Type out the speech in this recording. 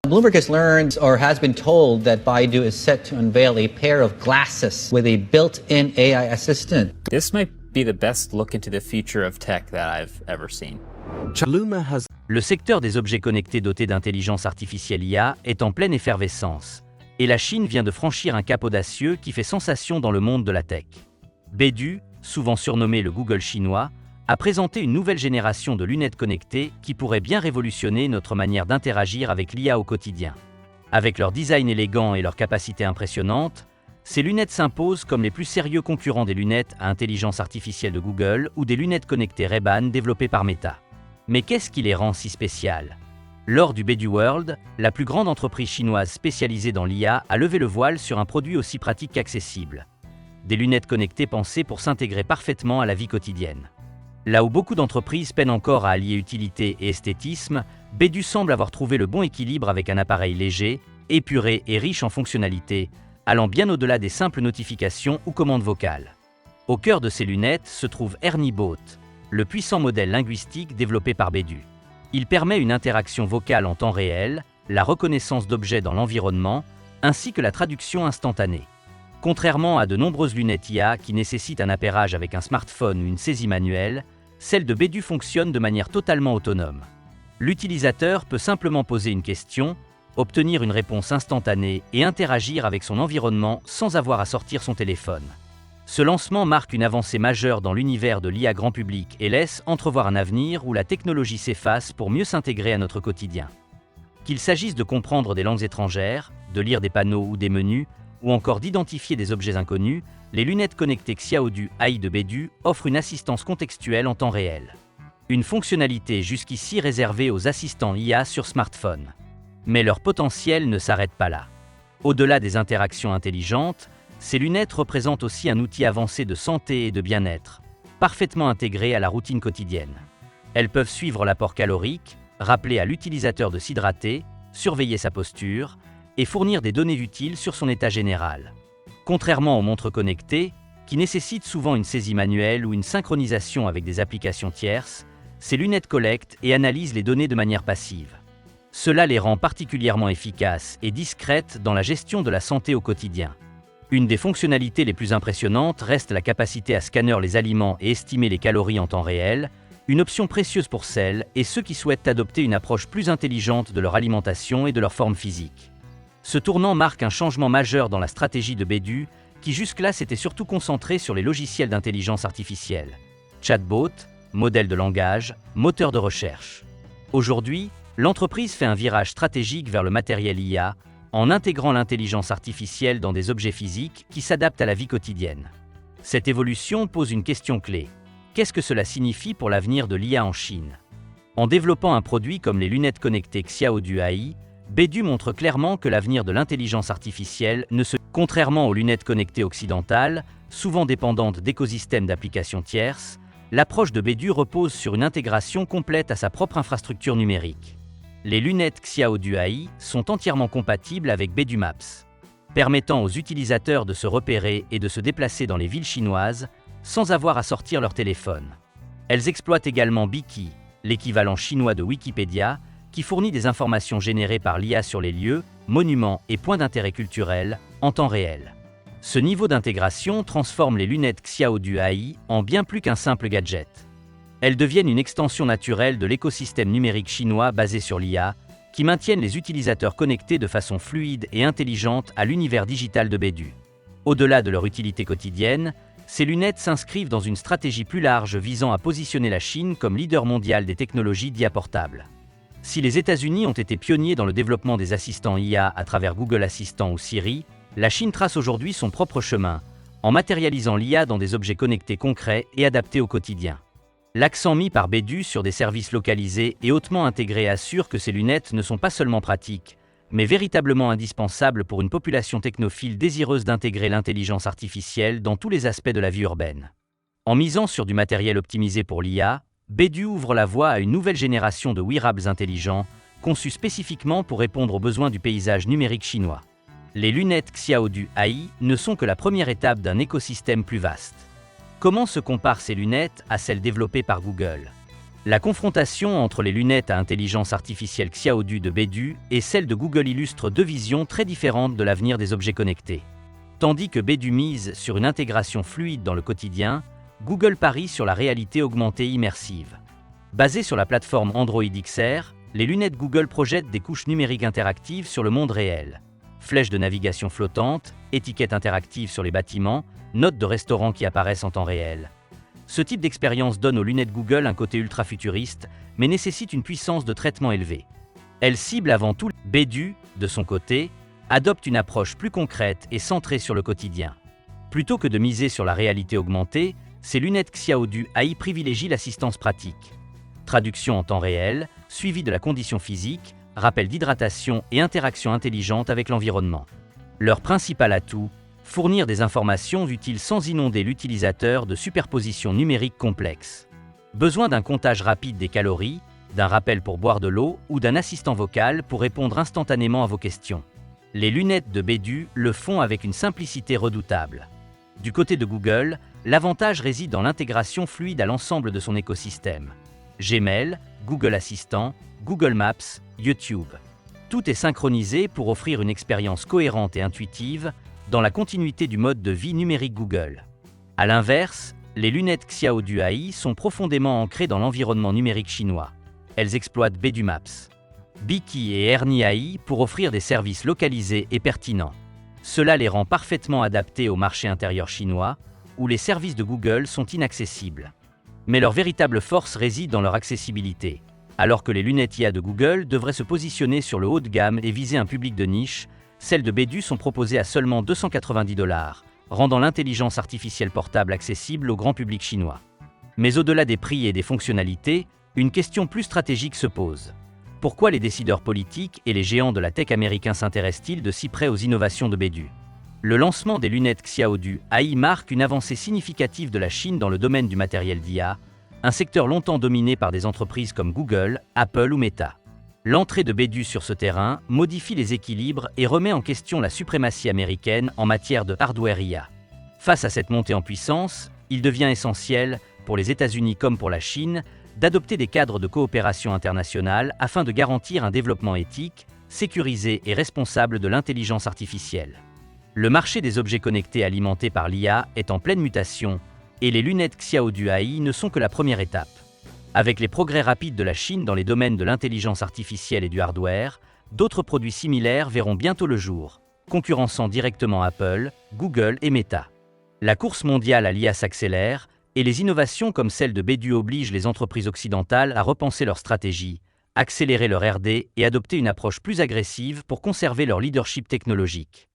Bloomberg has learned or has been told that Baidu is set to unveil a pair of glasses with a built-in AI assistant. This might be the best look into the future of tech that I've ever seen. Le secteur des objets connectés dotés d'intelligence artificielle IA est en pleine effervescence, et la Chine vient de franchir un cap audacieux qui fait sensation dans le monde de la tech. Baidu, souvent surnommé le Google chinois, a présenté une nouvelle génération de lunettes connectées qui pourrait bien révolutionner notre manière d'interagir avec l'IA au quotidien. Avec leur design élégant et leur capacité impressionnante, ces lunettes s'imposent comme les plus sérieux concurrents des lunettes à intelligence artificielle de Google ou des lunettes connectées Ray-Ban développées par Meta. Mais qu'est-ce qui les rend si spéciales? Lors du Baidu World, la plus grande entreprise chinoise spécialisée dans l'IA a levé le voile sur un produit aussi pratique qu'accessible. Des lunettes connectées pensées pour s'intégrer parfaitement à la vie quotidienne. Là où beaucoup d'entreprises peinent encore à allier utilité et esthétisme, Baidu semble avoir trouvé le bon équilibre avec un appareil léger, épuré et riche en fonctionnalités, allant bien au-delà des simples notifications ou commandes vocales. Au cœur de ces lunettes se trouve ErnieBot, le puissant modèle linguistique développé par Baidu. Il permet une interaction vocale en temps réel, la reconnaissance d'objets dans l'environnement, ainsi que la traduction instantanée. Contrairement à de nombreuses lunettes IA qui nécessitent un appairage avec un smartphone ou une saisie manuelle, celle de Baidu fonctionne de manière totalement autonome. L'utilisateur peut simplement poser une question, obtenir une réponse instantanée et interagir avec son environnement sans avoir à sortir son téléphone. Ce lancement marque une avancée majeure dans l'univers de l'IA grand public et laisse entrevoir un avenir où la technologie s'efface pour mieux s'intégrer à notre quotidien. Qu'il s'agisse de comprendre des langues étrangères, de lire des panneaux ou des menus, ou encore d'identifier des objets inconnus, les lunettes connectées Xiaodu AI de Baidu offrent une assistance contextuelle en temps réel. Une fonctionnalité jusqu'ici réservée aux assistants IA sur smartphone. Mais leur potentiel ne s'arrête pas là. Au-delà des interactions intelligentes, ces lunettes représentent aussi un outil avancé de santé et de bien-être, parfaitement intégré à la routine quotidienne. Elles peuvent suivre l'apport calorique, rappeler à l'utilisateur de s'hydrater, surveiller sa posture et fournir des données utiles sur son état général. Contrairement aux montres connectées, qui nécessitent souvent une saisie manuelle ou une synchronisation avec des applications tierces, ces lunettes collectent et analysent les données de manière passive. Cela les rend particulièrement efficaces et discrètes dans la gestion de la santé au quotidien. Une des fonctionnalités les plus impressionnantes reste la capacité à scanner les aliments et estimer les calories en temps réel, une option précieuse pour celles et ceux qui souhaitent adopter une approche plus intelligente de leur alimentation et de leur forme physique. Ce tournant marque un changement majeur dans la stratégie de Baidu, qui jusque-là s'était surtout concentré sur les logiciels d'intelligence artificielle. Chatbot, modèle de langage, moteur de recherche. Aujourd'hui, l'entreprise fait un virage stratégique vers le matériel IA, en intégrant l'intelligence artificielle dans des objets physiques qui s'adaptent à la vie quotidienne. Cette évolution pose une question clé. Qu'est-ce que cela signifie pour l'avenir de l'IA en Chine? En développant un produit comme les lunettes connectées Xiaodu AI, Baidu montre clairement que l'avenir de l'intelligence artificielle ne se... Contrairement aux lunettes connectées occidentales, souvent dépendantes d'écosystèmes d'applications tierces, l'approche de Baidu repose sur une intégration complète à sa propre infrastructure numérique. Les lunettes Xiaodu AI sont entièrement compatibles avec Baidu Maps, permettant aux utilisateurs de se repérer et de se déplacer dans les villes chinoises sans avoir à sortir leur téléphone. Elles exploitent également Biki, l'équivalent chinois de Wikipédia, qui fournit des informations générées par l'IA sur les lieux, monuments et points d'intérêt culturel en temps réel. Ce niveau d'intégration transforme les lunettes Xiaodu AI en bien plus qu'un simple gadget. Elles deviennent une extension naturelle de l'écosystème numérique chinois basé sur l'IA, qui maintiennent les utilisateurs connectés de façon fluide et intelligente à l'univers digital de Baidu. Au-delà de leur utilité quotidienne, ces lunettes s'inscrivent dans une stratégie plus large visant à positionner la Chine comme leader mondial des technologies d'IA portables. Si les États-Unis ont été pionniers dans le développement des assistants IA à travers Google Assistant ou Siri, la Chine trace aujourd'hui son propre chemin, en matérialisant l'IA dans des objets connectés concrets et adaptés au quotidien. L'accent mis par Baidu sur des services localisés et hautement intégrés assure que ces lunettes ne sont pas seulement pratiques, mais véritablement indispensables pour une population technophile désireuse d'intégrer l'intelligence artificielle dans tous les aspects de la vie urbaine. En misant sur du matériel optimisé pour l'IA, Baidu ouvre la voie à une nouvelle génération de wearables intelligents, conçus spécifiquement pour répondre aux besoins du paysage numérique chinois. Les lunettes Xiaodu AI ne sont que la première étape d'un écosystème plus vaste. Comment se comparent ces lunettes à celles développées par Google? La confrontation entre les lunettes à intelligence artificielle Xiaodu de Beidou et celle de Google illustre deux visions très différentes de l'avenir des objets connectés. Tandis que Beidou mise sur une intégration fluide dans le quotidien, Google parie sur la réalité augmentée immersive. Basées sur la plateforme Android XR, les lunettes Google projettent des couches numériques interactives sur le monde réel. Flèches de navigation flottantes, étiquettes interactives sur les bâtiments, notes de restaurants qui apparaissent en temps réel. Ce type d'expérience donne aux lunettes Google un côté ultra-futuriste, mais nécessite une puissance de traitement élevée. Elle cible avant tout. Beidou, de son côté, adopte une approche plus concrète et centrée sur le quotidien. Plutôt que de miser sur la réalité augmentée, ces lunettes Xiaodu AI privilégient l'assistance pratique. Traduction en temps réel, suivi de la condition physique, rappel d'hydratation et interaction intelligente avec l'environnement. Leur principal atout, fournir des informations utiles sans inonder l'utilisateur de superpositions numériques complexes. Besoin d'un comptage rapide des calories, d'un rappel pour boire de l'eau ou d'un assistant vocal pour répondre instantanément à vos questions. Les lunettes de Beidou le font avec une simplicité redoutable. Du côté de Google, l'avantage réside dans l'intégration fluide à l'ensemble de son écosystème. Gmail, Google Assistant, Google Maps, YouTube. Tout est synchronisé pour offrir une expérience cohérente et intuitive dans la continuité du mode de vie numérique Google. A l'inverse, les lunettes Xiaodu AI sont profondément ancrées dans l'environnement numérique chinois. Elles exploitent Beidou Maps, Biki et Ernie AI pour offrir des services localisés et pertinents. Cela les rend parfaitement adaptés au marché intérieur chinois, où les services de Google sont inaccessibles. Mais leur véritable force réside dans leur accessibilité. Alors que les lunettes IA de Google devraient se positionner sur le haut de gamme et viser un public de niche, celles de Beidou sont proposées à seulement 290 $, rendant l'intelligence artificielle portable accessible au grand public chinois. Mais au-delà des prix et des fonctionnalités, une question plus stratégique se pose. Pourquoi les décideurs politiques et les géants de la tech américains s'intéressent-ils de si près aux innovations de Beidou? Le lancement des lunettes Xiaodu AI marque une avancée significative de la Chine dans le domaine du matériel d'IA, un secteur longtemps dominé par des entreprises comme Google, Apple ou Meta. L'entrée de Beidou sur ce terrain modifie les équilibres et remet en question la suprématie américaine en matière de hardware IA. Face à cette montée en puissance, il devient essentiel, pour les États-Unis comme pour la Chine, d'adopter des cadres de coopération internationale afin de garantir un développement éthique, sécurisé et responsable de l'intelligence artificielle. Le marché des objets connectés alimentés par l'IA est en pleine mutation, et les lunettes Xiaodu AI ne sont que la première étape. Avec les progrès rapides de la Chine dans les domaines de l'intelligence artificielle et du hardware, d'autres produits similaires verront bientôt le jour, concurrençant directement Apple, Google et Meta. La course mondiale à l'IA s'accélère, et les innovations comme celle de Beidou obligent les entreprises occidentales à repenser leur stratégie, accélérer leur R&D et adopter une approche plus agressive pour conserver leur leadership technologique.